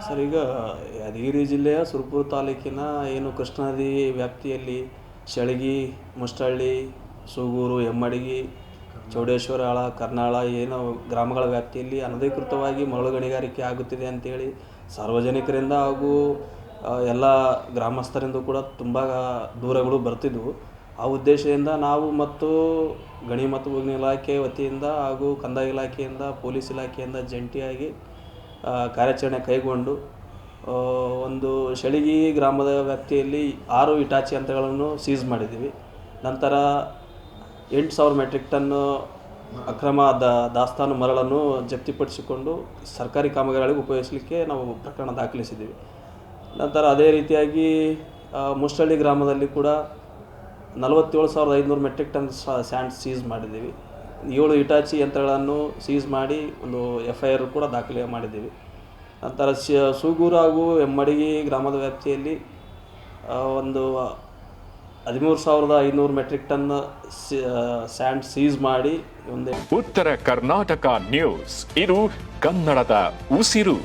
Sir, ಈಗ ಯಾದಗಿರಿ ಜಿಲ್ಲೆಯ ಸುರಪುರ ತಾಲೂಕಿನ ಏನು ಕೃಷ್ಣಾ ನದಿ ವ್ಯಾಪ್ತಿಯಲ್ಲಿ ಶೆಳಗಿ, ಮುಷ್ಟಹಳ್ಳಿ, ಸೂಗೂರು, ಹೆಮ್ಮಡಗಿ, ಚೌಡೇಶ್ವರ, ಕರ್ನಾಳ ಏನು ಗ್ರಾಮಗಳ ವ್ಯಾಪ್ತಿಯಲ್ಲಿ ಅನಧಿಕೃತವಾಗಿ ಮರಳು ಗಣಿಗಾರಿಕೆ ಆಗುತ್ತಿದೆ ಅಂತೇಳಿ ಸಾರ್ವಜನಿಕರಿಂದ ಹಾಗೂ ಎಲ್ಲ ಗ್ರಾಮಸ್ಥರಿಂದ ಕೂಡ ತುಂಬ ದೂರುಗಳು ಬರ್ತಿದ್ವು. ಆ ಉದ್ದೇಶದಿಂದ ನಾವು ಮತ್ತು ಗಣಿ ಮತ್ತು ಭೂಮಿ ಇಲಾಖೆ ವತಿಯಿಂದ ಹಾಗೂ ಕಂದಾಯ ಇಲಾಖೆಯಿಂದ, ಪೊಲೀಸ್ ಇಲಾಖೆಯಿಂದ ಜಂಟಿಯಾಗಿ ಕಾರ್ಯಾಚರಣೆ ಕೈಗೊಂಡು ಒಂದು ಶೆಳಗಿ ಗ್ರಾಮದ ವ್ಯಾಪ್ತಿಯಲ್ಲಿ 6 ಇಟಾಚಿ ಯಂತ್ರಗಳನ್ನು ಸೀಸ್ ಮಾಡಿದ್ದೀವಿ. ನಂತರ 8,000 ಮೆಟ್ರಿಕ್ ಟನ್ ಅಕ್ರಮ ದಾಸ್ತಾನು ಮರಳನ್ನು ಜಪ್ತಿಪಡಿಸಿಕೊಂಡು ಸರ್ಕಾರಿ ಕಾಮಗಾರಿಗಳಿಗೆ ಉಪಯೋಗಿಸಲಿಕ್ಕೆ ನಾವು ಪ್ರಕರಣ ದಾಖಲಿಸಿದ್ದೀವಿ. ನಂತರ ಅದೇ ರೀತಿಯಾಗಿ ಮುಷ್ಟಹಳ್ಳಿ ಗ್ರಾಮದಲ್ಲಿ ಕೂಡ 47,500 ಮೆಟ್ರಿಕ್ ಟನ್ ಸ್ಯಾಂಡ್ ಸೀಸ್ ಮಾಡಿದ್ದೀವಿ. 7 ಇಟಾಚಿ ಯಂತ್ರಗಳನ್ನು ಸೀಸ್ ಮಾಡಿ ಒಂದು FIR ಕೂಡ ದಾಖಲೆ ಮಾಡಿದ್ದೀವಿ. ನಂತರ ಸೂಗೂರು ಹಾಗೂ ಹೆಮ್ಮಡಗಿ ಗ್ರಾಮದ ವ್ಯಾಪ್ತಿಯಲ್ಲಿ ಒಂದು 13,500 ಮೆಟ್ರಿಕ್ ಟನ್ ಸ್ಯಾಂಡ್ ಸೀಸ್ ಮಾಡಿ ಉತ್ತರ ಕರ್ನಾಟಕ ನ್ಯೂಸ್, ಇದು ಕನ್ನಡದ ಉಸಿರು.